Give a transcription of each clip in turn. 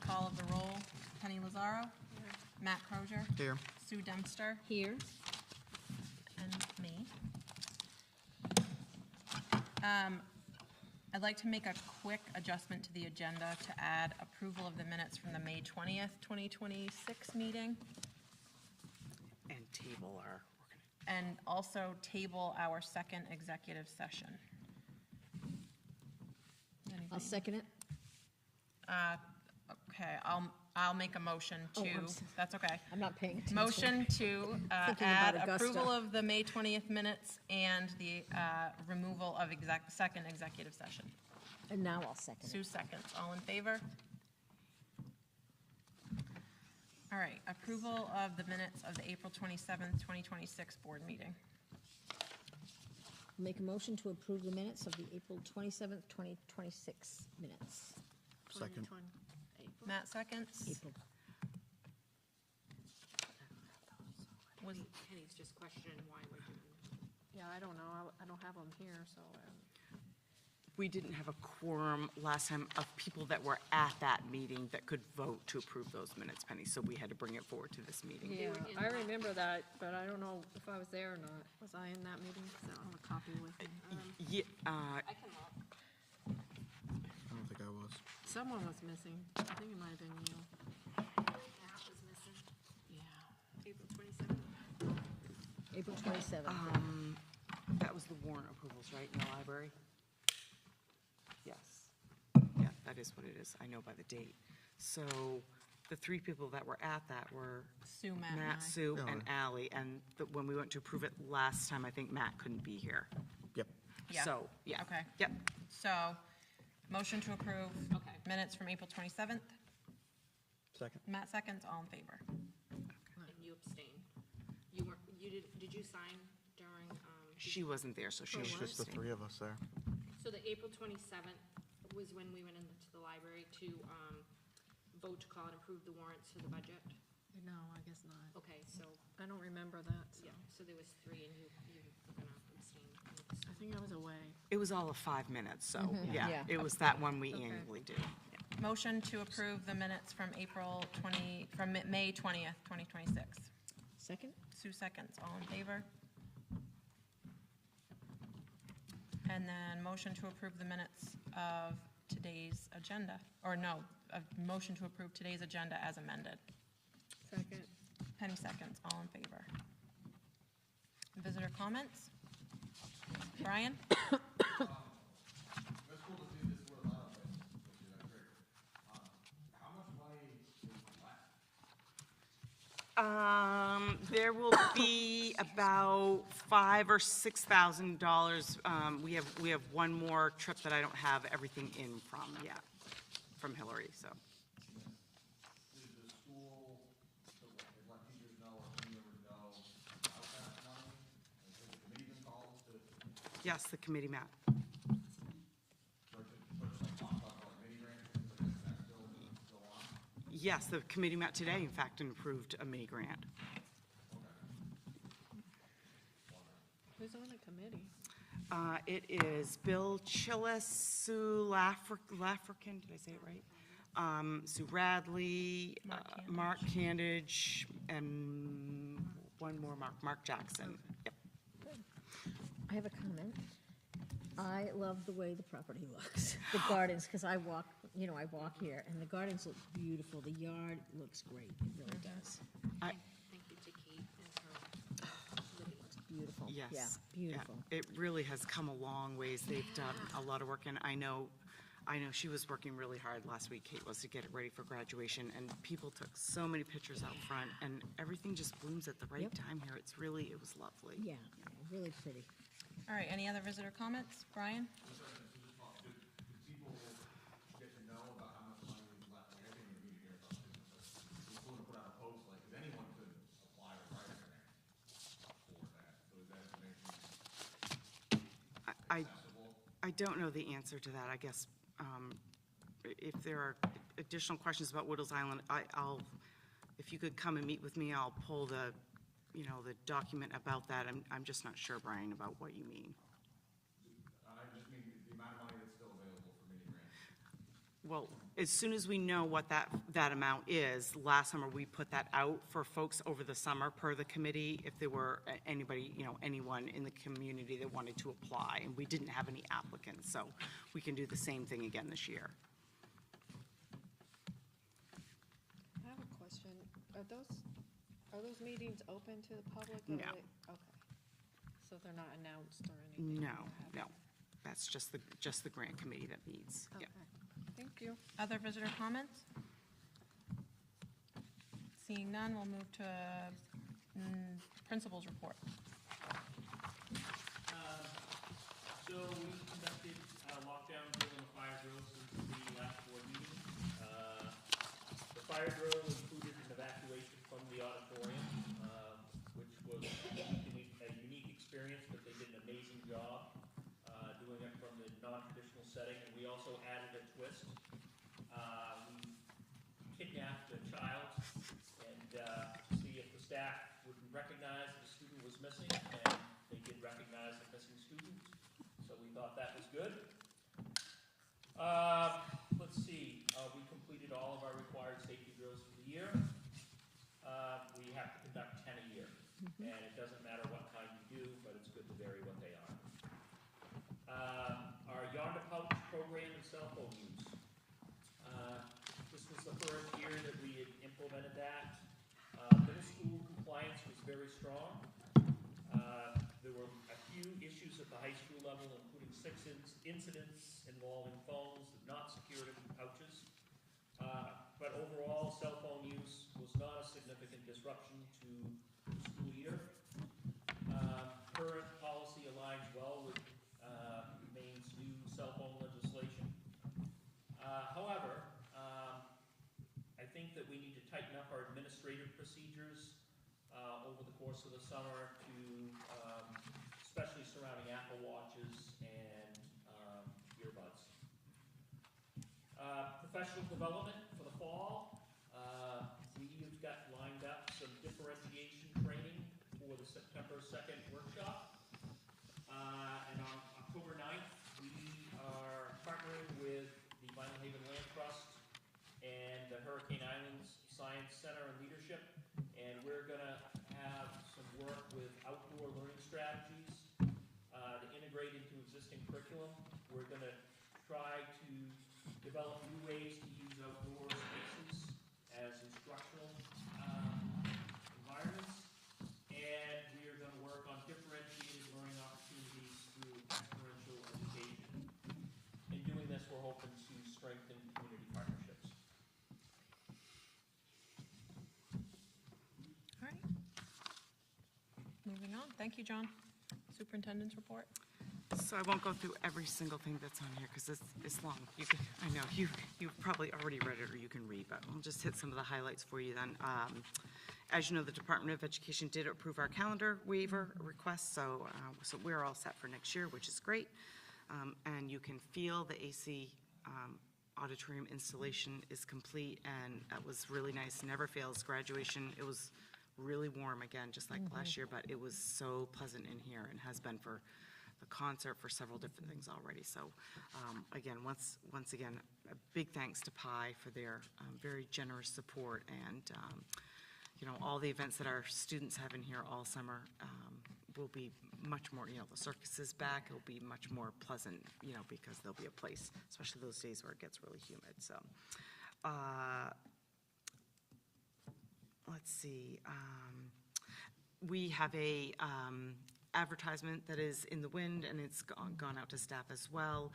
call of the roll. Penny Lazaro. Here. Matt Crozier. Here. Sue Dempster. Here. And me. I'd like to make a quick adjustment to the agenda to add approval of the minutes from the May 20th, 2026 meeting, And table our, and also table our second executive session. I'll Anybody? second it. Okay, I'll make a motion Oh, to, I'm sorry. that's okay. I'm not paying attention. Motion to Thinking add about Augusta. approval of the May 20th minutes and the removal of second executive session. And now I'll second Sue it. seconds. All in favor? All right, approval of the minutes of the April 27th, 2026 board meeting. Make a motion to approve the minutes of the April 27th, 2026 minutes. Second. Matt seconds. April. Was, Penny's just questioning why we're doing it. Yeah, I don't know. I don't have them here, so. we didn't have a quorum last time of people that were at that meeting that could vote to approve those minutes, Penny, so we had to bring it forward to this meeting. Yeah, were in I the- remember that, but I don't know if I was there or not. Was I in that meeting? 'Cause I don't have a copy with me. Yeah, I can look. I don't think I was. Someone was missing. I think it might have been you. Matt was missing. Yeah. April 27th. April 27th. that was the warrant approvals, right, in the library? Yes. Yeah, that is what it is. I know by the date. So the three people that were at that were Sue, Matt, and I. Matt, Sue, Yeah. and Ally, and when we went to approve it last time, I think Matt couldn't be here. Yep. Yeah. So, yeah. Okay. Yep. So, motion to approve Okay. minutes from April 27th. Second. Matt seconds, all in favor. And you abstained. You weren't, did you sign during, She wasn't there, so she It's was just the abstaining. three of us there. so the April 27th was when we went into the library to, vote to call and approve the warrants for the budget? No, I guess not. Okay, so, I don't remember that, so yeah, so there was three and you were gonna abstain. I think I was away. It was all of 5 minutes, so, yeah. yeah, it was that one we Okay. annually do. Yeah. Motion to approve the minutes from May 20th, 2026. Second? Sue seconds, all in favor. And then motion to approve the minutes of today's agenda, or no, a motion to approve today's agenda as amended. Second. Penny seconds, all in favor. Visitor comments? Brian? That's cool to see this word allowed, which is great. How much money is left? There will be about $5,000 or $6,000. We have one more trip that I don't have everything in from yet, from Hillary, so. Did the school, let teachers know or whomever know about that money? Has the committee been called to, Yes, the committee met. or to like talk about like mini grants, things like that, is that still on? Yes, the committee met today, in fact, and approved a mini grant. Who's on the committee? It is Bill Chillis, Sue Lafrican, did I say it right? Sue Radley, Mark Candage, and one more, Mark Jackson. Yep. I have a comment. I love the way the property looks, the gardens, because I walk here, and the gardens look beautiful. The yard looks great, it really does. Thank you to Kate and her living. Beautiful. Yes. Yeah, Yeah, beautiful. it really has come a long ways. They've done a lot of work, and I know she was working really hard last week, Kate was, to get it ready for graduation, and people took so many pictures out front, and everything just blooms at the right Yep. time here. It was lovely. Yeah, really pretty. All right, any other visitor comments? Brian? Did people get to know about how much money is left? Like, I think we need to hear about this, but we're going to put out a post, like, because anyone could apply to write a grant for that. So is that information accessible? I don't know the answer to that. I guess if there are additional questions about Woodles Island, I'll, if you could come and meet with me, I'll pull the document about that. I'm just not sure, Brian, about what you mean. I just mean the amount of money that's still available for mini grants. Well, as soon as we know what that amount is, last summer, we put that out for folks over the summer per the committee, if there were anybody, anyone in the community that wanted to apply, and we didn't have any applicants, so we can do the same thing again this year. I have a question. Are those meetings open to the public? or No. are they- Okay. So they're not announced or anything? No, Or have- no, that's just the grant committee that meets. Okay. Yep. Thank you. Other visitor comments? Seeing none, we'll move to principal's report. So we conducted lockdown drill and a fire drill since the last board meeting. The fire drill included an evacuation from the auditorium, which was a unique experience, but they did an amazing job doing it from the non-traditional setting. And we also added a twist. We kidnapped a child and to see if the staff would recognize the student was missing, and they did recognize the missing student. So we thought that was good. Let's see, we completed all of our required safety drills for the year. We have to conduct 10 a year, and it doesn't matter what kind you do, but it's good to vary what they are. Our Yonder Pouch program and cell phone use. This was the first year that we had implemented that. Middle school compliance was very strong. There were a few issues at the high school level, including 6 incidents involving phones not secured in pouches. But overall, cell phone use was not a significant disruption to the school year. Current policy aligns well with Maine's new cell phone legislation. However, I think that we need to tighten up our administrative procedures over the course of the summer to, especially surrounding Apple Watches and earbuds. Professional development for the fall. We've got lined up some differentiation training for the September 2nd workshop. And on October 9th, we are partnering with the Vinyl Haven Land Trust and the Hurricane Islands Science Center and Leadership. And we're gonna have some work with outdoor learning strategies to integrate into existing curriculum. We're gonna try to develop new ways to use outdoor spaces as instructional environments. And we are gonna work on differentiated learning opportunities through experiential education. In doing this, we're hoping to strengthen community partnerships. All right. Moving on. Thank you, John. Superintendent's report. So I won't go through every single thing that's on here because it's long. I know you've probably already read it or you can read, but I'll just hit some of the highlights for you then. As you know, the Department of Education did approve our calendar waiver request, so we're all set for next year, which is great. And you can feel the AC auditorium installation is complete, and that was really nice. Never fails. Graduation, it was really warm again, just like last year, but it was so pleasant in here and has been for the concert, for several different things already. So again, once again, a big thanks to PI for their very generous support, and all the events that our students have in here all summer will be much more, the circus is back, it'll be much more pleasant, because there'll be a place, especially those days where it gets really humid. So let's see, we have a advertisement that is in the wind, and it's gone out to staff as well.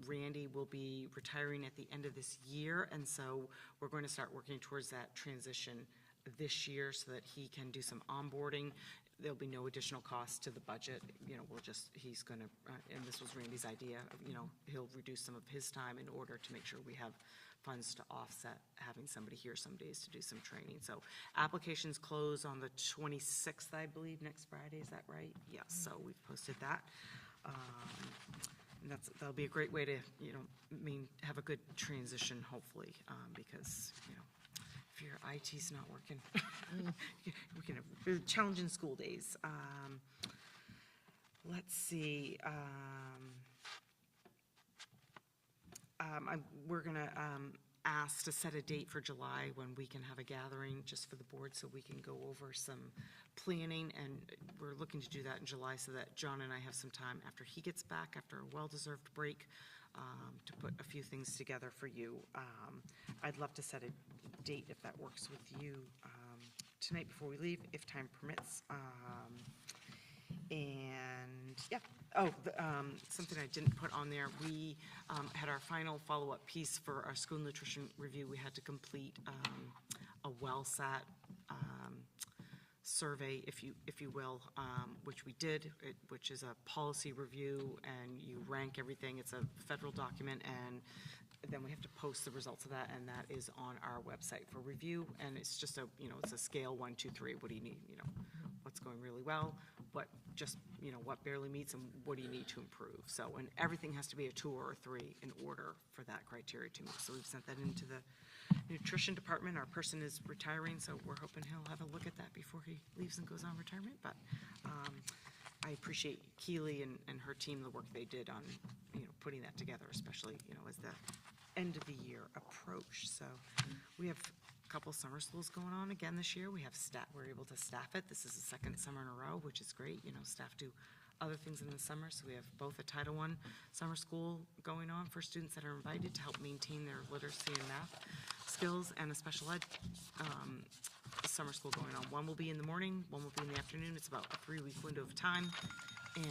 Randy will be retiring at the end of this year, and so we're going to start working towards that transition this year so that he can do some onboarding. There'll be no additional cost to the budget. He's going to, and this was Randy's idea, he'll reduce some of his time in order to make sure we have funds to offset having somebody here some days to do some training. So applications close on the 26th, I believe, next Friday, is that right? Yes, so we've posted that. And that'll be a great way to, have a good transition, hopefully, because, if your IT's not working, we can have challenging school days. Let's see. we're gonna ask to set a date for July when we can have a gathering just for the board, so we can go over some planning, and we're looking to do that in July so that John and I have some time after he gets back, after a well-deserved break, to put a few things together for you. I'd love to set a date if that works with you tonight before we leave, if time permits. And, yeah, something I didn't put on there, we had our final follow-up piece for our school nutrition review. We had to complete a well-sat survey, if you will, which we did, which is a policy review, and you rank everything. It's a federal document, and then we have to post the results of that, and that is on our website for review. And it's just it's a scale 1, 2, 3. What do you need? What's going really well? What what barely meets, and what do you need to improve? So, and everything has to be a 2 or a 3 in order for that criteria to meet. So we've sent that into the nutrition department. Our person is retiring, so we're hoping he'll have a look at that before he leaves and goes on retirement. But I appreciate Keely and her team, the work they did on putting that together, especially as the end of the year approach. So we have a couple summer schools going on again this year. We're able to staff it. This is the second summer in a row, which is great. Staff do other things in the summer, so we have both a Title I summer school going on for students that are invited to help maintain their literacy and math skills, and a special ed summer school going on. One will be in the morning, one will be in the afternoon. It's about a 3-week window of time, and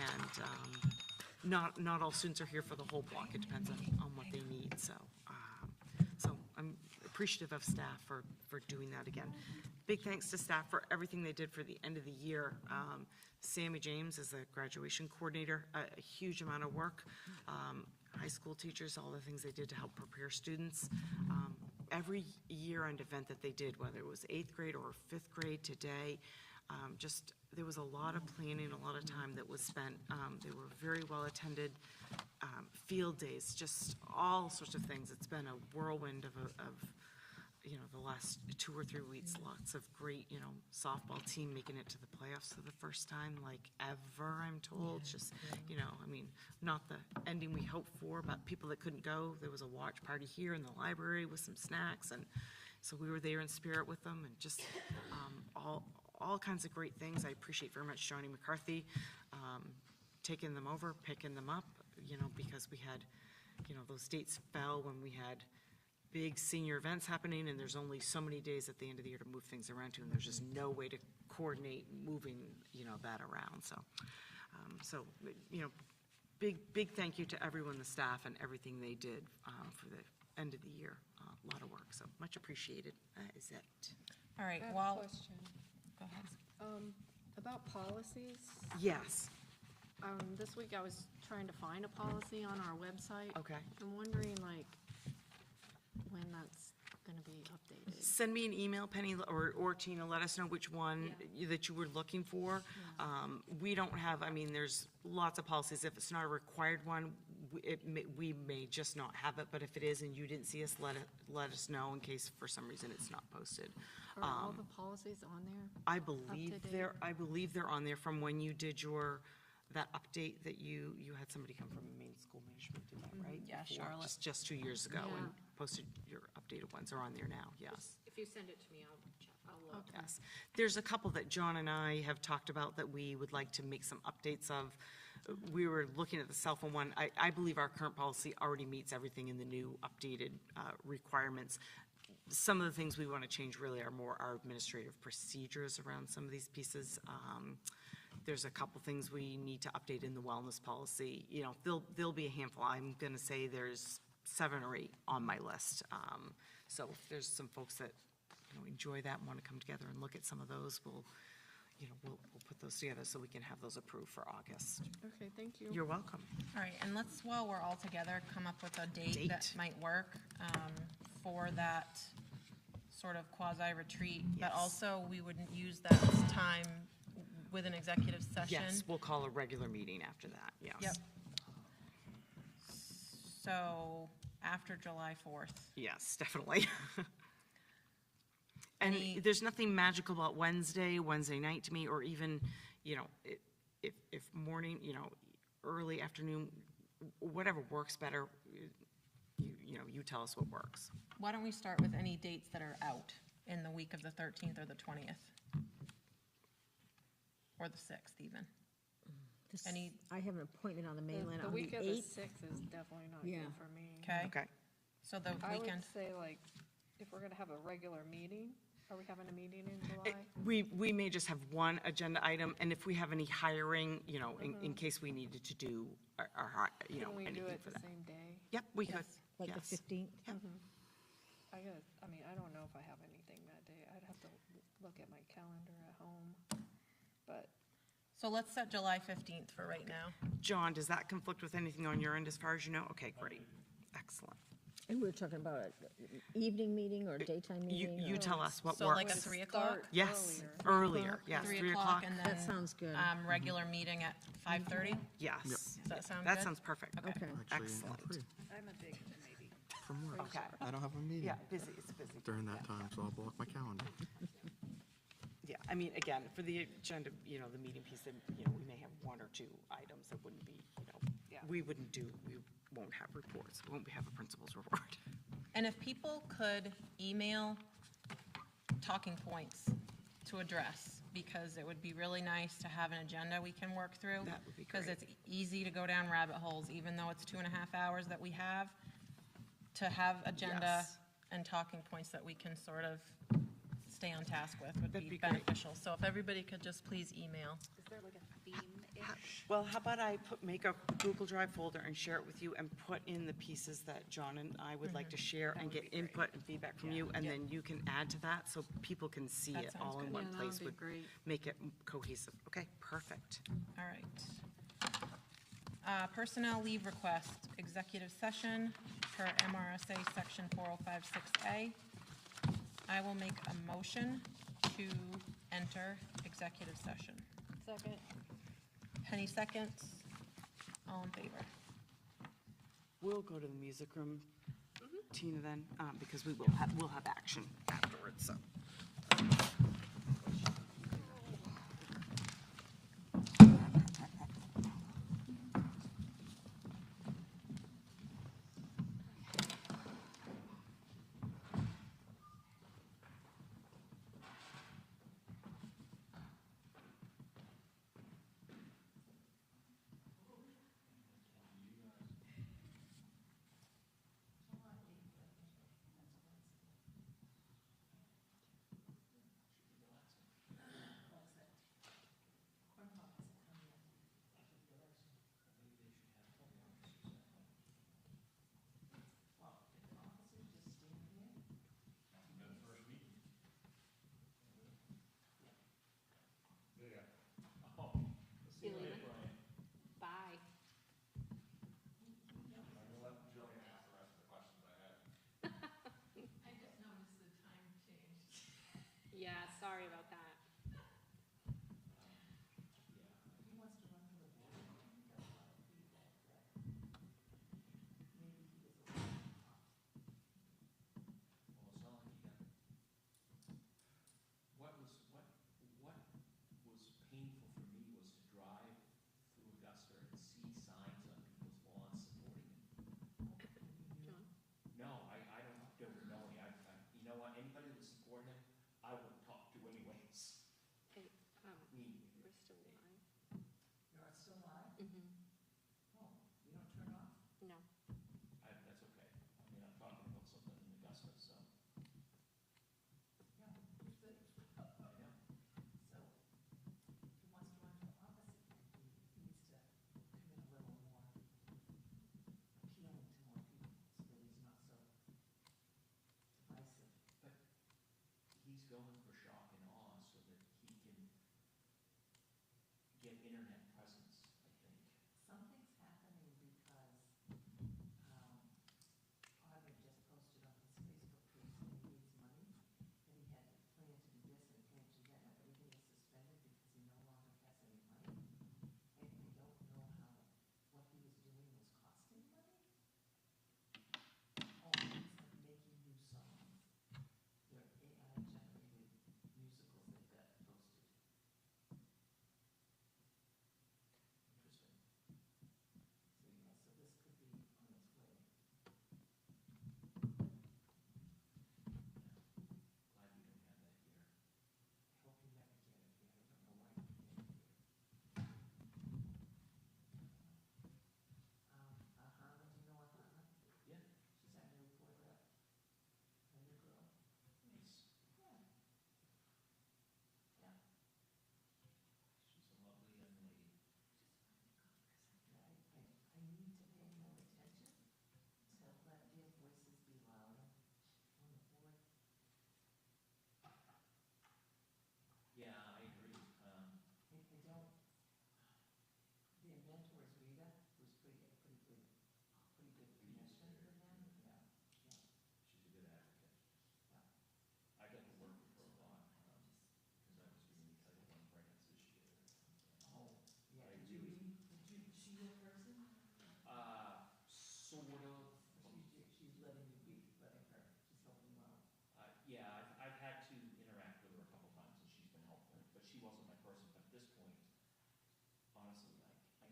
not all students are here for the whole block. It depends on what they need. So I'm appreciative of staff for doing that again. Big thanks to staff for everything they did for the end of the year. Sammy James is the graduation coordinator, a huge amount of work. High school teachers, all the things they did to help prepare students. Every year-end event that they did, whether it was 8th grade or 5th grade today, there was a lot of planning, a lot of time that was spent. They were very well attended. Field days, just all sorts of things. It's been a whirlwind of the last 2 or 3 weeks. Lots of great, softball team making it to the playoffs for the first time, like ever, I'm told. Just, not the ending we hoped for, but people that couldn't go. There was a watch party here in the library with some snacks, and so we were there in spirit with them, and just all kinds of great things. I appreciate very much Johnny McCarthy taking them over, picking them up, because we had, those dates fell when we had big senior events happening, and there's only so many days at the end of the year to move things around to, and there's just no way to coordinate moving, that around. So, big thank you to everyone, the staff, and everything they did for the end of the year. A lot of work, so much appreciated. That is it. All right, I have well, a question. go ahead. About policies. Yes. This week I was trying to find a policy on our website. Okay. I'm wondering, when that's gonna be updated. Send me an email, Penny, or Tina, let us know which one that you were looking for. We don't have, there's lots of policies. If it's not a required one, we may just not have it, but if it is and you didn't see us, let us know in case for some reason it's not posted. Are all the policies on there? I believe Up to they're on there from when you did that update that you had somebody come from Maine School Management, did that, right? Yeah, Before, Charlotte. Just 2 years ago, and Yeah. posted your updated ones are on there now, yes. If you send it to me, I'll look. Yes. There's a couple that John and I have talked about that we would like to make some updates of. We were looking at the cell phone one. I believe our current policy already meets everything in the new updated requirements. Some of the things we want to change really are more our administrative procedures around some of these pieces. There's a couple things we need to update in the wellness policy. There'll be a handful. I'm going to say there's 7 or 8 on my list. So if there's some folks that enjoy that and want to come together and look at some of those, we'll put those together so we can have those approved for August. Okay, thank you. You're welcome. All right, and let's, while we're all together, come up with a date that Date. might work for that sort of quasi-retreat. But Yes. also, we wouldn't use that time with an executive session. Yes, we'll call a regular meeting after that, yes. Yep. So, after July 4th. Yes, definitely. And Any- there's nothing magical about Wednesday night to me, or even, if morning, early afternoon, whatever works better. you tell us what works. Why don't we start with any dates that are out in the week of the 13th or the 20th? Or the 6th even? Any- I have an appointment on the mainland The on the week of the 8th. 6th is definitely not Yeah. good for me. Okay, Okay. so the I weekend, would say like, if we're gonna have a regular meeting, are we having a meeting in It- July? We may just have one agenda item, and if we have any hiring, in case we needed to do, Can we do anything it for the that. same day? Yep, we could, Like the yes. 15th? I don't know if I have anything that day. I'd have to look at my calendar at home. But so let's set July 15th for right now. John, does that conflict with anything on your end as far as you know? Okay, great, excellent. And we're talking about an evening meeting or a daytime meeting? You or- tell us what So like a works. 3 o'clock? Yes, earlier. earlier, yes, 3 o'clock, and That then, sounds good. regular meeting at 5:30? yes. Does that sound That good? sounds perfect. Okay. Actually, I'm Excellent. free I'm a big maybe. from work. Okay. I don't have a meeting Yeah, busy, it's busy. during that time, so I'll block my calendar. Yeah, I mean, again, for the agenda, the meeting piece, then, we may have one or two items that wouldn't be, we won't have reports, we won't have a principal's report. And if people could email talking points to address, because it would be really nice to have an agenda we can work through. That would be Because great. it's easy to go down rabbit holes, even though it's 2.5 hours that we have, to have agenda Yes. and talking points that we can sort of stay on task with would That'd be be great. beneficial. So if everybody could just please email. Is there like a theme-ish? Well, how about I make a Google Drive folder and share it with you and put in the pieces that John and I would like to share and get input and feedback from you, and Yeah. then you can add to that so people can see That it sounds all in good. one Yeah, that place would be would great. make it cohesive. Okay, perfect. All right. Personnel leave request, executive session per M.R.S.A. Section 4056A. I will make a motion to enter executive session. Second. Penny seconds. All in favor? We'll go to the music room, Tina, then, because we'll have action afterwards, so. You leaving? Bye. Yeah, sorry about that. What was painful for me was to drive through Augusta and see signs on people's lawns supporting it. John? No, I don't know, you know what, anybody that's supporting it, I would talk to anyways. Hey, Me. we're still live. You're still live? Mm-hmm. Oh, you don't turn off? No. That's okay. I mean, I'm talking about something in Augusta, so. Yeah, you're good. I know. So, if he wants to run for office, he needs to commit a little more appealing to more people, so that he's not so divisive. He's going for shock and awe so that he can get internet presence, I think. Something's happening because, Audrey just posted on his Facebook page that he needs money, that he had planned to do this and planned to do that, now everything is suspended because he no longer has any money. And I don't know how, what he was doing was costing money. Oh, he's like making new songs. They're AI generated musicals they've got posted.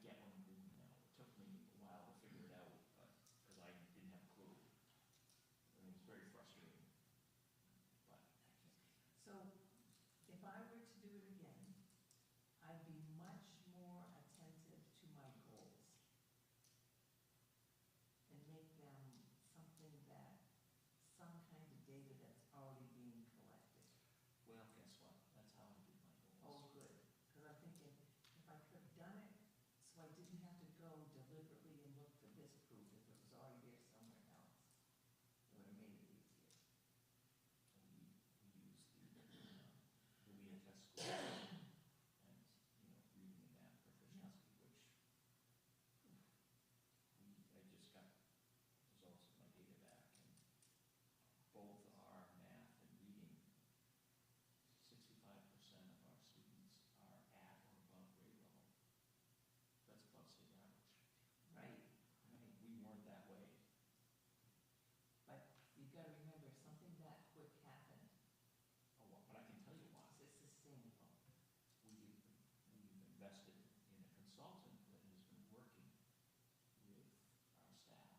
get when you know. It took me a while to figure it out, but, because I didn't have a clue. And it was very frustrating, but. So if I were to do it again, I'd be much more attentive to my goals and make them something that, some kind of data that's already being collected. Well, guess what? That's how I did my goals. Oh, good, because I'm thinking, if I could have done it, so I didn't have to go deliberately and look for this proof, if it was already there somewhere else, it would have made it easier. We use the WIA test score and, reading and math proficiency, which I just got results of my data back, and both our math and reading, 65% of our students are at or above grade level. That's above state average. Right, We weren't that way. but you've got to remember, if something that quick happened, But I can tell you why. is it sustainable? We've invested in a consultant that has been working with our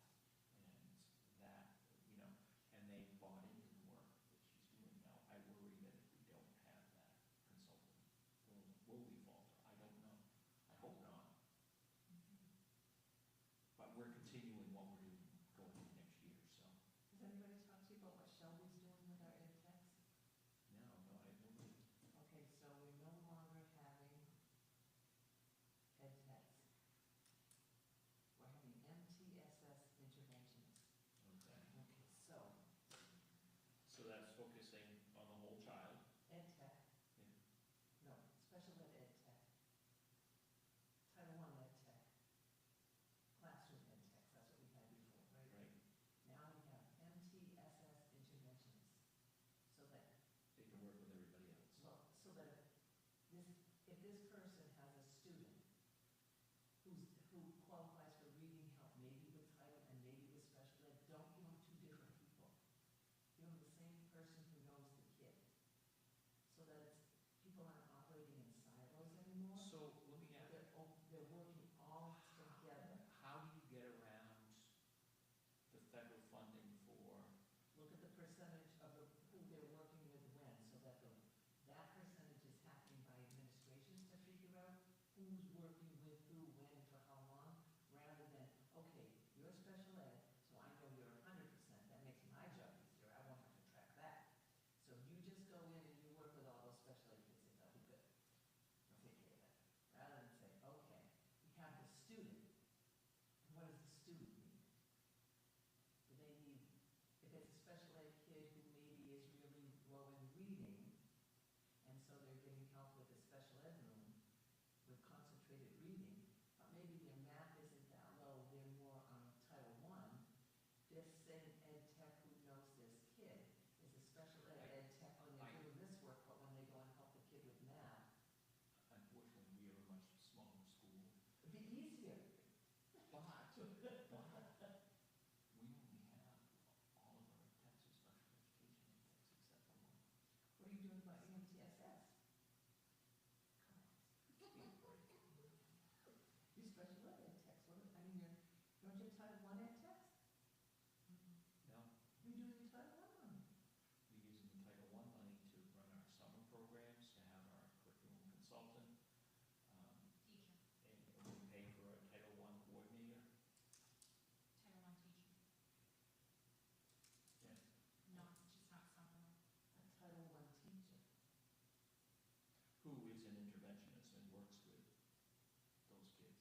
staff, and that, and they bought into the work that she's doing now. I worry that if we don't have that consultant, will we falter? I don't know. I hope not. But we're continuing what we're doing going into next year, so. Has anybody talked to you about what Shelby's doing with our ed techs? No, I wouldn't. Okay, so we're no longer having ed techs. We're having MTSS interventionists. Okay. Okay, so So that's focusing on the whole child. ed tech, Yeah. no, special ed tech, Title I ed tech, classroom ed techs, that's what we had before, right? Right. Now we have MTSS interventionists, so that, They can work with everybody else. well, so that if this person has a student who qualifies for reading help, maybe with title and maybe with special ed, don't give them two different people. Give them the same person who knows the kid. So that it's, people aren't operating in silos anymore. So let me ask, They're working all together. how do you get around the federal funding for, Look at the percentage of who they're working with when, so that that percentage is happening by administrations to figure out who's working with who, when, for how long, rather than, okay, you're special ed, so I know you're 100%, that makes my job easier, I won't have to track that. So you just go in and you work with all those special ed kids, and that'll be good. I'll take care of that. Rather than say, okay, we have the student, what does the student need? Do they need, if it's a special ed kid who maybe is really low in reading, and so they're getting help with the special ed room with concentrated reading, but maybe their math isn't that low, they're more on Title I, this same ed tech who knows this kid is a special ed tech when they're doing this work, but when they go and help the kid with math, unfortunately, we are a much smaller school, it'd be easier. but we only have all of our techs are special education techs except for one. What are you doing about MTSS? Come on, give me a break. You special ed techs, what, I mean, don't you have Title I ed techs? No, You're doing your Title I money. we're using the Title I money to run our summer programs, to have our curriculum consultant, Teacher, and we pay for a Title I coordinator. Title I teacher, Yeah. just not something. A Title I teacher. Who is an interventionist and works with those kids.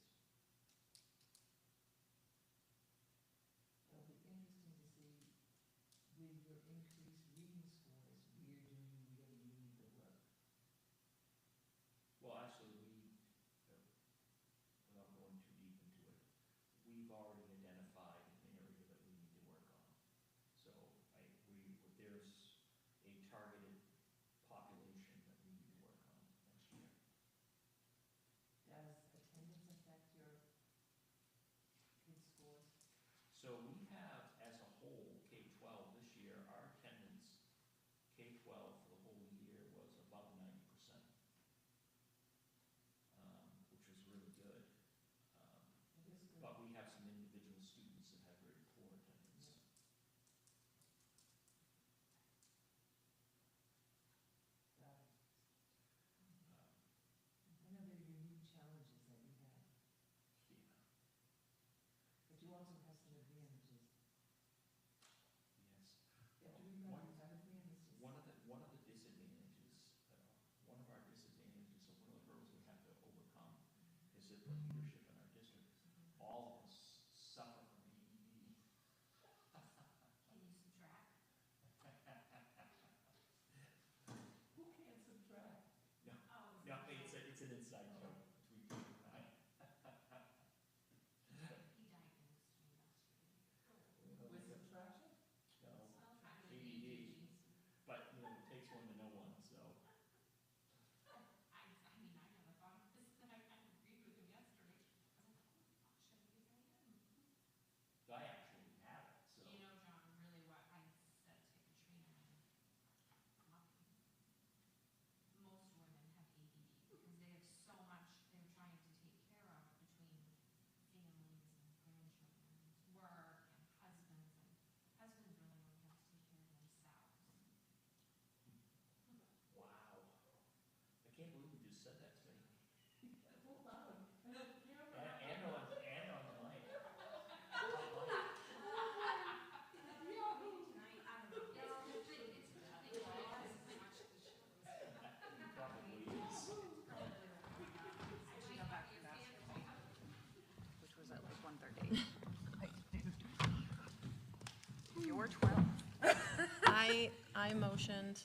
I motioned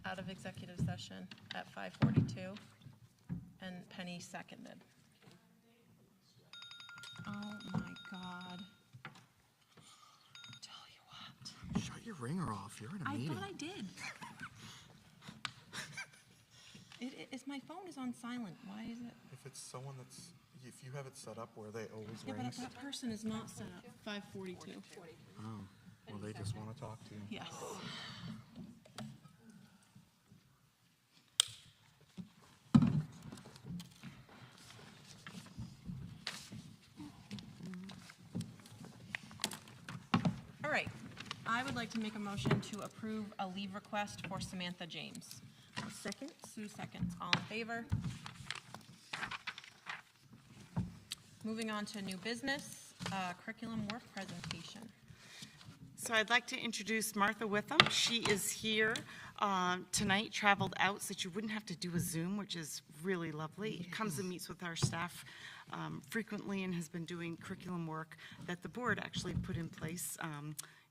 out of executive session at 5:42, and Penny seconded. Oh, my God. Tell you what. Shut your ringer off. You're in a I meeting. thought I did. My phone is on silent. Why is it? If it's someone that's, if you have it set up where they always Yeah, but rings, that person is not set up. 5:42. oh, well, they just want to talk to you. Yes. All right. I would like to make a motion to approve a leave request for Samantha James. Second? Sue seconds. All in favor? Moving on to new business, curriculum work presentation. So I'd like to introduce Martha Witham. She is here tonight, traveled out so that you wouldn't have to do a Zoom, which is really lovely. Comes and meets with our staff frequently and has been doing curriculum work that the board actually put in place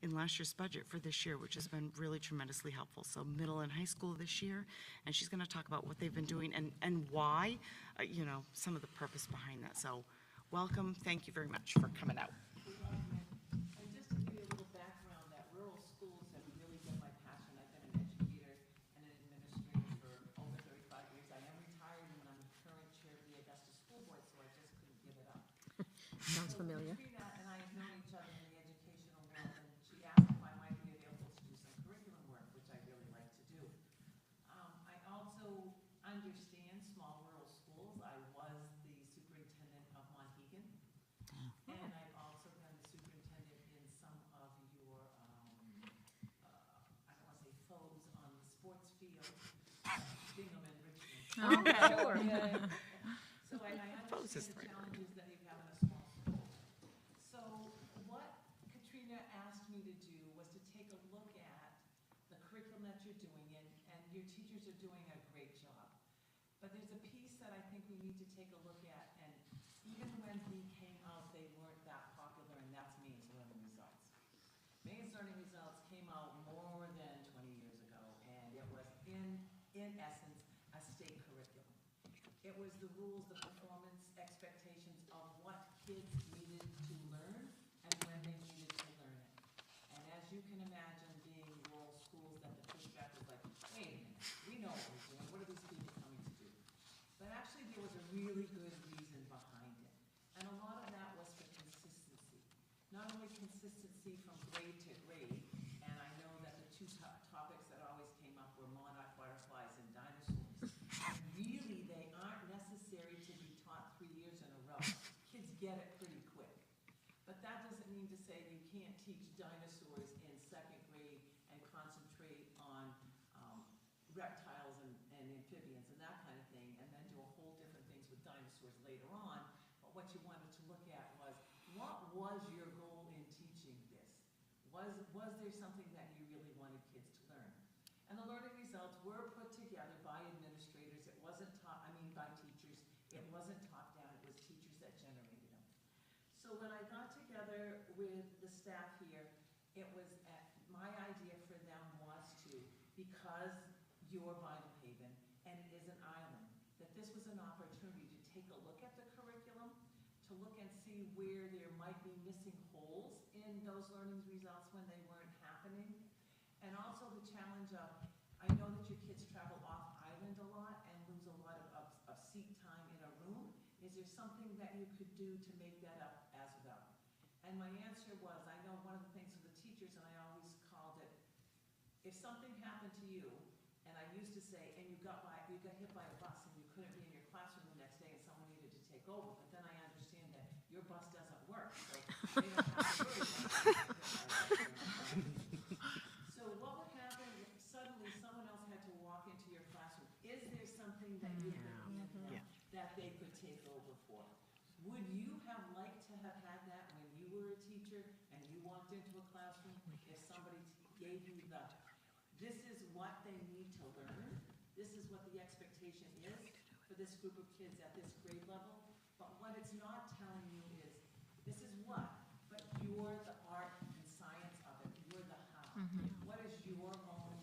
in last year's budget for this year, which has been really tremendously helpful. So middle and high school this year, and she's going to talk about what they've been doing and why, some of the purpose behind that. So welcome. Thank you very much for coming out. And just to give you a little background, that rural schools have really been my passion. I've been an educator and an administrator for over 35 years. I am retired and I'm the current chair of the Augusta School Board, so I just couldn't give it up. Sounds familiar. Katrina and I have known each other in the educational world, and she asked if I might be available to do some curriculum work, which I really like to do. I also understand small rural schools. I was the superintendent of Monhegan, and I've also been the superintendent in some of your, I don't want to say foes on the sports field, Bingham and Richmond. Sure. So I Foes is understand the the right word. challenges that you have in a small school. So what Katrina asked me to do was to take a look at the curriculum that you're doing, and your teachers are doing a great job. But there's a piece that I think we need to take a look at, and even when we came out, they weren't that popular, and that's Maine's learning results. Maine's learning results came out more than 20 years ago, and it was in essence, a state curriculum. It was the rules, the performance expectations of what kids needed to learn and when they needed to learn it. And as you can imagine, being rural schools, that the pushback was like, wait a minute, we know what we're doing, what are these people coming to do? But actually, there was a really good reason behind it. And a lot of that was for consistency. Not only consistency from grade to grade, and I know that the two topics that always came up were monarch butterflies and dinosaurs. And really, they aren't necessary to be taught 3 years in a row. Kids get it pretty quick. But that doesn't mean to say you can't teach dinosaurs in second grade and concentrate on reptiles and amphibians and that kind of thing, and then do a whole different things with dinosaurs later on. But what you wanted to look at was, what was your goal in teaching this? Was there something that you really wanted kids to learn? And the learning results were put together by administrators. It wasn't taught, by teachers. It wasn't taught down. It was teachers that generated them. So when I got together with the staff here, it was, my idea for them was to, because you're Vinyl Haven and it is an island, that this was an opportunity to take a look at the curriculum, to look and see where there might be missing holes in those learning results when they weren't happening. And also the challenge of, I know that your kids travel off island a lot and lose a lot of seat time in a room. Is there something that you could do to make that up as well? And my answer was, I know one of the things with the teachers, and I always called it, if something happened to you, and I used to say, and you got hit by a bus and you couldn't be in your classroom the next day and someone needed to take over, but then I understand that your bus doesn't work, so they don't have to worry about it. So what would happen if suddenly someone else had to walk into your classroom? Is there something that you could give them that they could take over for? Would you have liked to have had that when you were a teacher and you walked into a classroom? If somebody gave you this is what they need to learn, this is what the expectation is for this group of kids at this grade level, but what it's not telling you is, this is what, but you're the art and science of it, you're the how. What is your role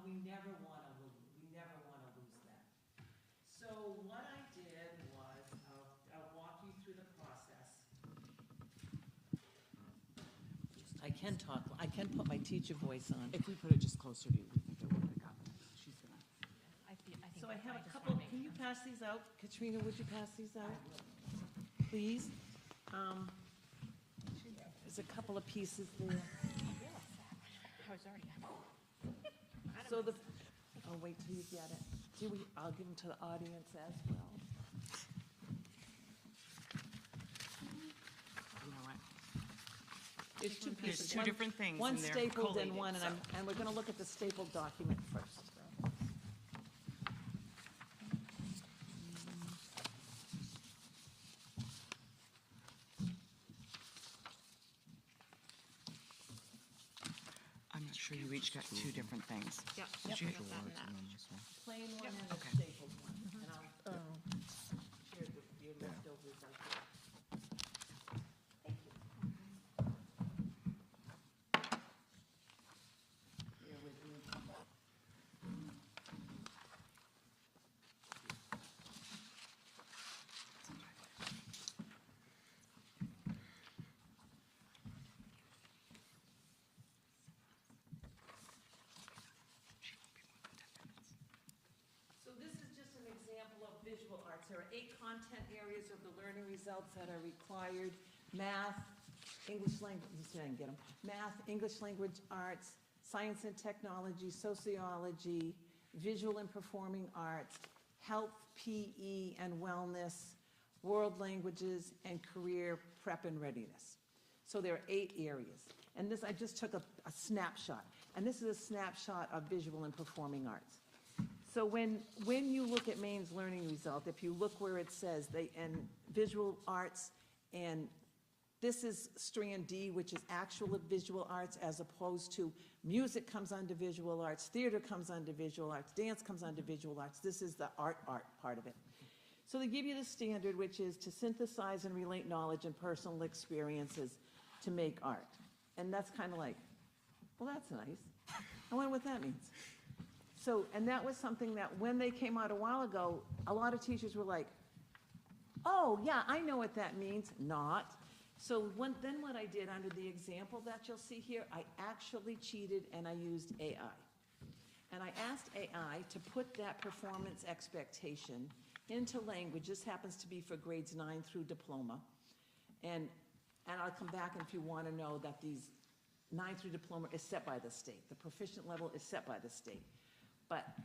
we never wanna lose that. So what I did was, I'll walk you through the process. I can talk, I can put my teacher voice on. If we put it just closer to you, we think it will pick up. She's gonna. So I have a couple, can you pass these out? Katrina, would you pass these out? Please? There's a couple of pieces there. I was already. So the, oh, wait till you get it. I'll give them to the audience as well. You know what? There's two There's pieces. two One- different things, One and they're stapled and collated, one, so- and we're gonna look at the stapled document first. I'm not sure you each got two different things. Yep. Did you- I got that and that. Plain one and a Okay. stapled one. And I'll Oh, share your leftovers out there. Bear with me. So this is just an example of visual arts. There are 8 content areas of the learning results that are required. Math, English language, let's see if I can get them. Math, English language arts, science and technology, sociology, visual and performing arts, health, PE and wellness, world languages, and career prep and readiness. So there are 8 areas. And this, I just took a snapshot. And this is a snapshot of visual and performing arts. So when you look at Maine's learning result, if you look where it says and visual arts, and this is strand D, which is actual visual arts, as opposed to music comes under visual arts, theater comes under visual arts, dance comes under visual arts. This is the art part of it. So they give you the standard, which is to synthesize and relate knowledge and personal experiences to make art. And that's kind of like, well, that's nice. I wonder what that means. So, and that was something that when they came out a while ago, a lot of teachers were like, oh, yeah, I know what that means. Not. So then what I did under the example that you'll see here, I actually cheated and I used AI. And I asked AI to put that performance expectation into language. This happens to be for grades 9 through diploma. And I'll come back if you want to know that these 9 through diploma is set by the state. The proficient level is set by the state.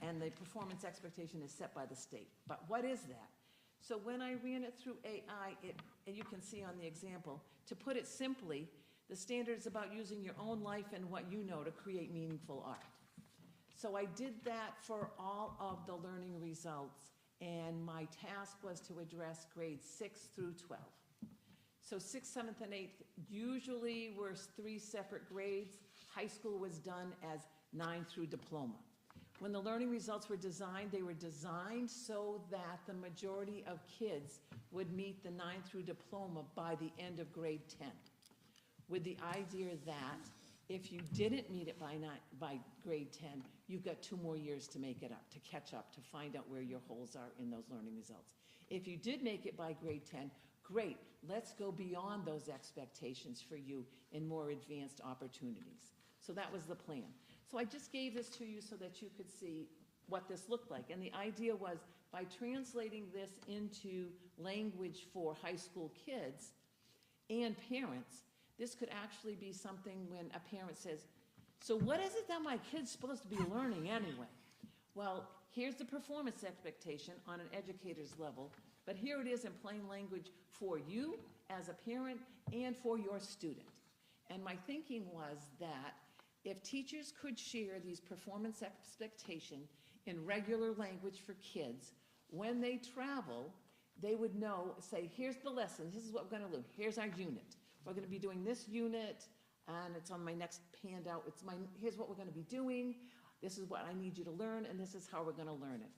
And the performance expectation is set by the state. But what is that? So when I ran it through AI, and you can see on the example, to put it simply, the standard is about using your own life and what you know to create meaningful art. So I did that for all of the learning results, and my task was to address grades 6 through 12. So 6th, 7th, and 8th usually were 3 separate grades. High school was done as 9 through diploma. When the learning results were designed, they were designed so that the majority of kids would meet the 9 through diploma by the end of grade 10, with the idea that if you didn't meet it by grade 10, you've got 2 more years to make it up, to catch up, to find out where your holes are in those learning results. If you did make it by grade 10, great, let's go beyond those expectations for you in more advanced opportunities. So that was the plan. So I just gave this to you so that you could see what this looked like. And the idea was, by translating this into language for high school kids and parents, this could actually be something when a parent says, so what is it that my kid's supposed to be learning anyway? Well, here's the performance expectation on an educator's level, but here it is in plain language for you as a parent and for your student. And my thinking was that if teachers could share these performance expectations in regular language for kids, when they travel, they would know, say, here's the lesson, this is what we're gonna do, here's our unit. We're gonna be doing this unit, and it's on my next handout, here's what we're gonna be doing, this is what I need you to learn, and this is how we're gonna learn it.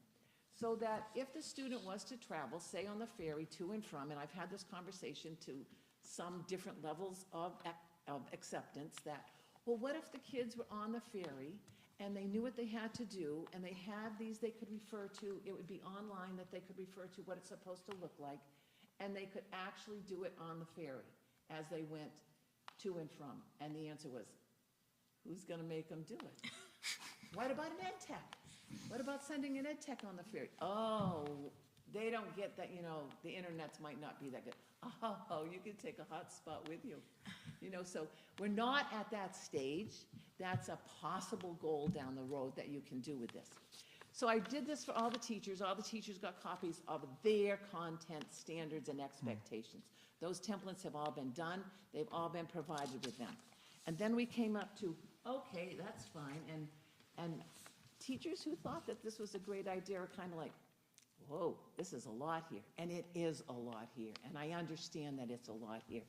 So that if the student was to travel, say on the ferry to and from, and I've had this conversation to some different levels of acceptance, that, well, what if the kids were on the ferry and they knew what they had to do, and they had these they could refer to, it would be online that they could refer to what it's supposed to look like, and they could actually do it on the ferry as they went to and from. And the answer was, who's gonna make them do it? What about an ed tech? What about sending an ed tech on the ferry? Oh, they don't get that, the internets might not be that good. Oh, you can take a hotspot with you. So we're not at that stage. That's a possible goal down the road that you can do with this. So I did this for all the teachers. All the teachers got copies of their content standards and expectations. Those templates have all been done. They've all been provided with them. And then we came up to, okay, that's fine. And teachers who thought that this was a great idea are kind of like, whoa, this is a lot here. And it is a lot here. And I understand that it's a lot here.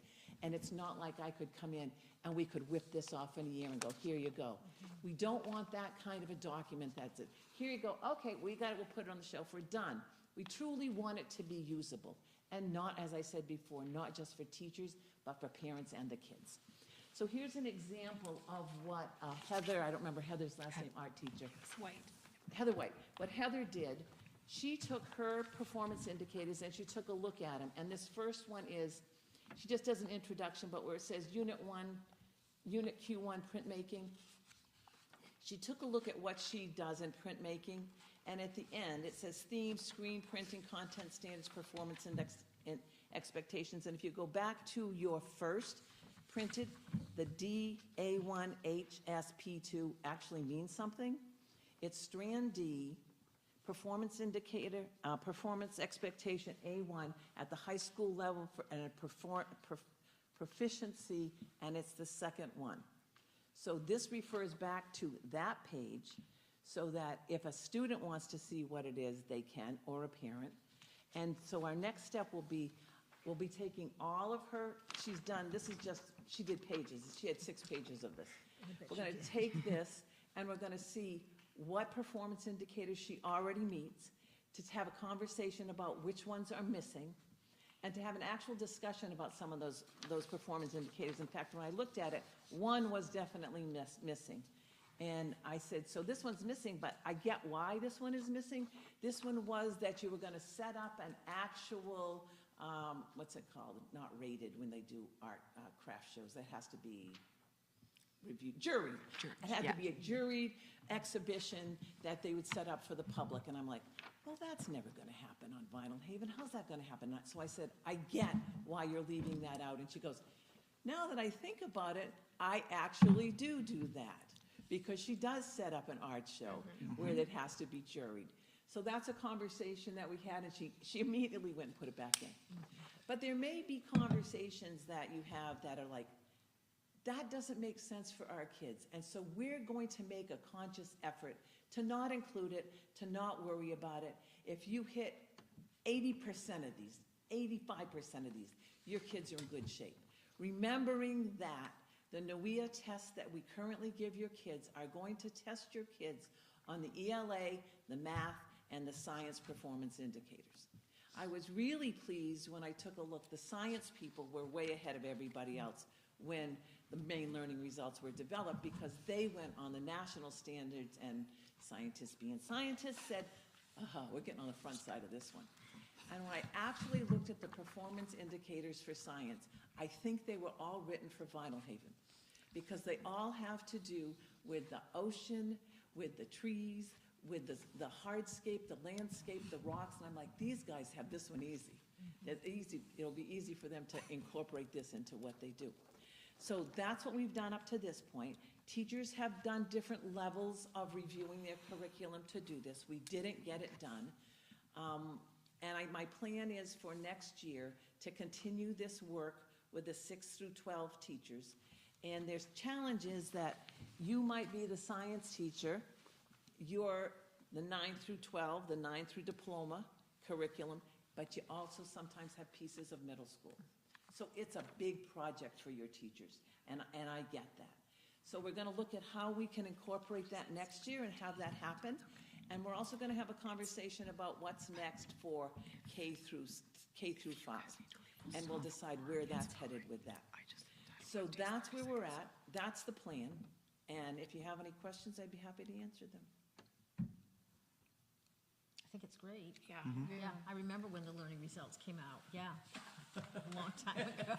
And it's not like I could come in and we could whip this off in a year and go, here you go. We don't want that kind of a document that's it. Here you go, okay, we got it, we'll put it on the shelf, we're done. We truly want it to be usable. And not, as I said before, not just for teachers, but for parents and the kids. So here's an example of what Heather, I don't remember Heather's last name, art teacher. Heather White. What Heather did, she took her performance indicators and she took a look at them. And this first one is, she just does an introduction, but where it says Unit Q1 printmaking. She took a look at what she does in printmaking, and at the end, it says themes, screen printing, content standards, performance index, and expectations. And if you go back to your first printed, the DA1HSP2 actually means something. It's strand D, performance indicator, performance expectation A1 at the high school level for and a proficiency, and it's the second one. So this refers back to that page so that if a student wants to see what it is, they can, or a parent. And so our next step will be, we'll be taking all of her, she's done, this is just, she did pages, she had 6 pages of this. We're gonna take this and we're gonna see what performance indicators she already meets, to have a conversation about which ones are missing, and to have an actual discussion about some of those performance indicators. In fact, when I looked at it, one was definitely missing. And I said, so this one's missing, but I get why this one is missing. This one was that you were gonna set up an actual, what's it called? Not rated when they do art, craft shows. That has to be reviewed, jury. It had to be a juried exhibition that they would set up for the public. And I'm like, well, that's never going to happen on Vinyl Haven. How's that going to happen? So I said, I get why you're leaving that out. And she goes, now that I think about it, I actually do that. Because she does set up an art show where it has to be juried. So that's a conversation that we had, and she immediately went and put it back in. But there may be conversations that you have that are like, that doesn't make sense for our kids. And so we're going to make a conscious effort to not include it, to not worry about it. If you hit 80% of these, 85% of these, your kids are in good shape. Remembering that the NOEA tests that we currently give your kids are going to test your kids on the ELA, the math, and the science performance indicators. I was really pleased when I took a look. The science people were way ahead of everybody else when the main learning results were developed, because they went on the national standards, and scientists being scientists said, we're getting on the front side of this one. And when I actually looked at the performance indicators for science, I think they were all written for Vinyl Haven, because they all have to do with the ocean, with the trees, with the hardscape, the landscape, the rocks, and I'm like, these guys have this one easy. It'll be easy for them to incorporate this into what they do. So that's what we've done up to this point. Teachers have done different levels of reviewing their curriculum to do this. We didn't get it done. My plan is for next year to continue this work with the 6 through 12 teachers. And there's challenges that you might be the science teacher, you're the 9 through 12, the 9 through diploma curriculum, but you also sometimes have pieces of middle school. So it's a big project for your teachers, and I get that. So we're gonna look at how we can incorporate that next year and have that happen. And we're also gonna have a conversation about what's next for K through 5. And we'll decide where that's headed with that. So that's where we're at, that's the plan. And if you have any questions, I'd be happy to answer them. I think it's great. Yeah. Yeah, I remember when the learning results came out, yeah. A long time ago.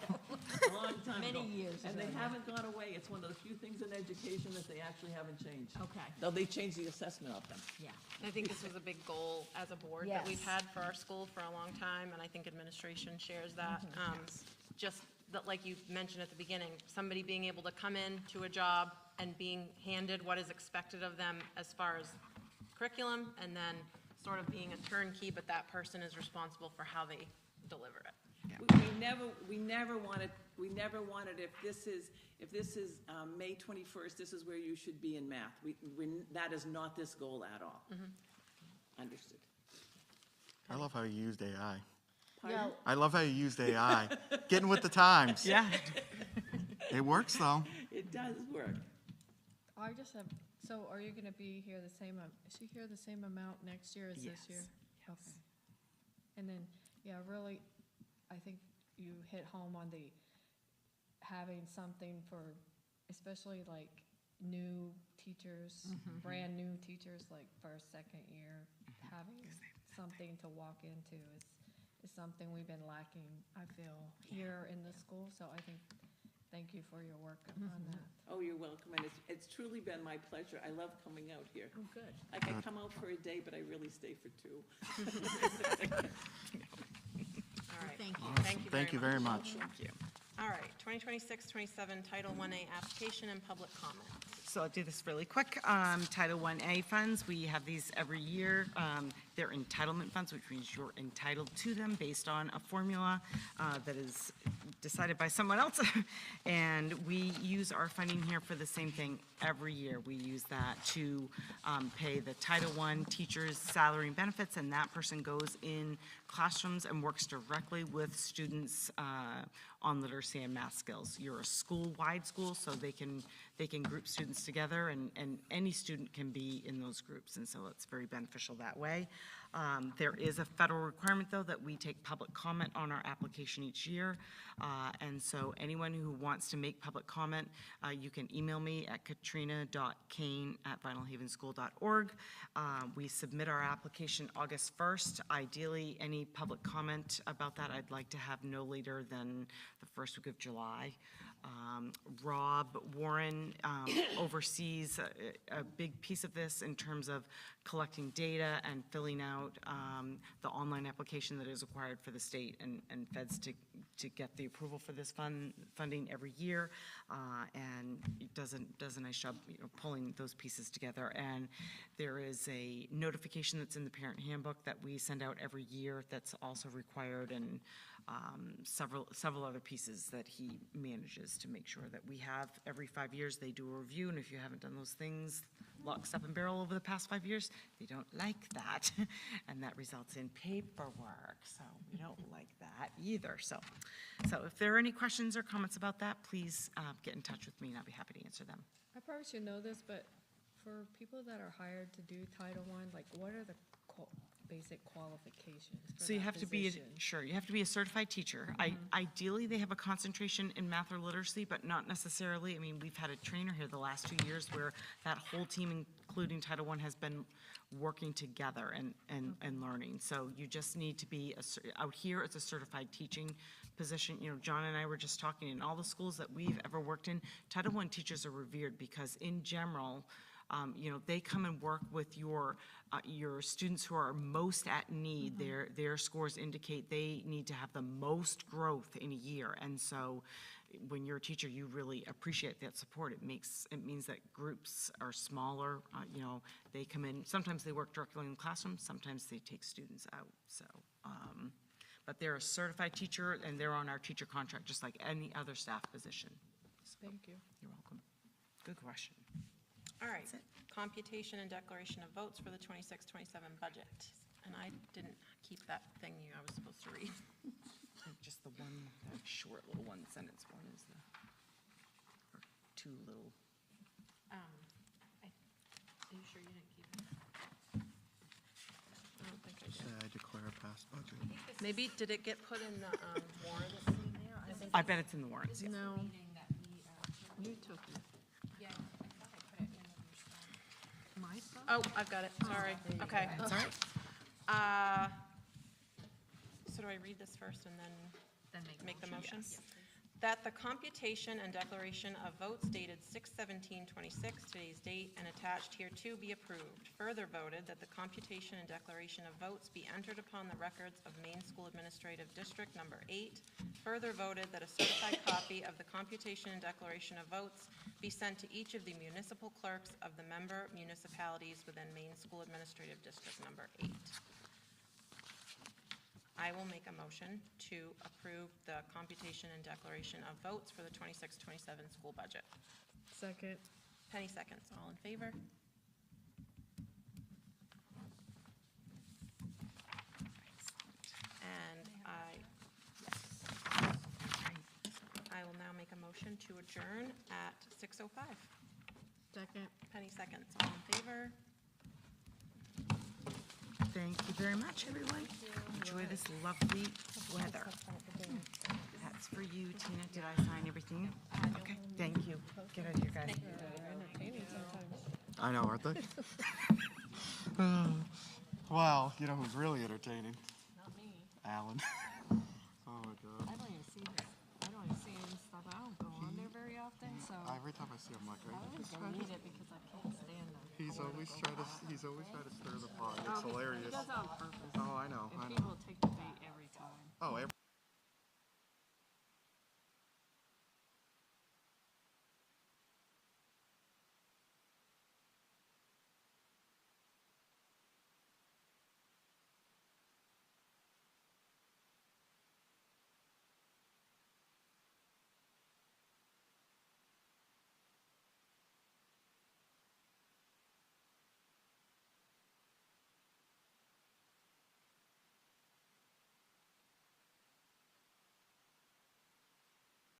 Long time ago. Many years And they ago, yeah. haven't gone away. It's one of the few things in education that they actually haven't changed. Okay, Though they changed the assessment of them. yeah. I think this was a big goal as a board that we've Yes. had for our school for a long time, and I think administration shares that. Just that, like you mentioned at the beginning, somebody being able to come in to a job and being handed what is expected of them as far as curriculum, and then sort of being a turnkey, but that person is responsible for how they deliver it. We never wanted, if this is May 21st, this is where you should be in math. That is not this goal at all. Understood. I love how you used AI. Yeah, I love how you used AI. Getting with the times. Yeah. It works, though. It does work. I just have, so are you gonna be here the same, is she here the same amount next year as this Yes, year? Okay. And then, yeah, really, I think you hit home on the, having something for, especially like new teachers, brand new teachers, like first, second year, having something to walk into is something we've been lacking, I feel, here in the school, so I think, thank you for your work on that. Oh, you're welcome, and it's truly been my pleasure. I love coming out here. oh, good. Like, I come out for a day, but I really stay for 2. All right. Thank you. Thank you very much. Thank you. All right, 2026-27 Title I-A application and public comment. So I'll do this really quick. Title I-A funds, we have these every year. They're entitlement funds, which means you're entitled to them based on a formula that is decided by someone else. And we use our funding here for the same thing every year. We use that to pay the Title I teachers' salary and benefits, and that person goes in classrooms and works directly with students on literacy and math skills. You're a school-wide school, so they can group students together, and any student can be in those groups, and so it's very beneficial that way. There is a federal requirement, though, that we take public comment on our application each year, and so anyone who wants to make public comment, you can email me at katrina.kane@vinalhavenschool.org. We submit our application August 1st. Ideally, any public comment about that I'd like to have no later than the first week of July. Rob Warren oversees a big piece of this in terms of collecting data and filling out the online application that is required for the state and feds to get the approval for this funding every year, and it does a nice job, pulling those pieces together. And there is a notification that's in the parent handbook that we send out every year that's also required, and several other pieces that he manages to make sure that we have every 5 years. They do a review, and if you haven't done those things, lock, step, and barrel over the past 5 years, they don't like that, and that results in paperwork, so we don't like that either. So if there are any questions or comments about that, please get in touch with me, and I'll be happy to answer them. I probably should know this, but for people that are hired to do Title I, like, what are the basic qualifications for So you that have to be, position? you have to be a certified teacher. Ideally, they have a concentration in math or literacy, but not necessarily. I mean, we've had a trainer here the last 2 years where that whole team, including Title I, has been working together and learning. So you just need to be, out here, it's a certified teaching position. John and I were just talking, in all the schools that we've ever worked in, Title I teachers are revered because in general, they come and work with your students who are most at need. Their scores indicate they need to have the most growth in a year. And so when you're a teacher, you really appreciate that support. It means that groups are smaller. They come in, sometimes they work directly in the classroom, sometimes they take students out. So, but they're a certified teacher, and they're on our teacher contract, just like any other staff position. Thank you. You're welcome. Good question. All right, computation and declaration of votes for the 26-27 budget. And I didn't keep that thing I was supposed to read. Just the one, that short little one sentence one is the, or two little. Are you sure you didn't keep it? I don't think I Say did. I declare a past budget. Maybe, did it get put in the warrant? I bet it's in the warrants, yeah. No, Meeting that we, You took it. yeah, I thought I Oh, I've got it, sorry, okay. That's all right. So do I read this first and then make the motion? That the computation and declaration of votes dated 6/17/26, today's date, and attached hereto be approved. Further voted that the computation and declaration of votes be entered upon the records of Maine School Administrative District Number 8. Further voted that a certified copy of the computation and declaration of votes be sent to each of the municipal clerks of the member municipalities within Maine School Administrative District Number 8. I will make a motion to approve the computation and declaration of votes for the 26-27 school budget. Second. Penny seconds, all in favor? And I will now make a motion to adjourn at 6:05. Second. Penny seconds, all in favor? Thank you very much, everyone. Enjoy this lovely weather. That's for you, Tina. Did I sign everything? Okay, thank you. Get out of here, guys. Entertaining sometimes. I know, aren't they? Wow, you know who's really entertaining? Not me. Alan. Oh my God. I don't even see this. I don't even see any stuff. I don't go on there very often, so Every time I see him, like, I always delete it because I can't stand them. he's always trying to stir the pot. It's hilarious. He does it on purpose. Oh, I know, And I know. people take the bait every time. Oh, every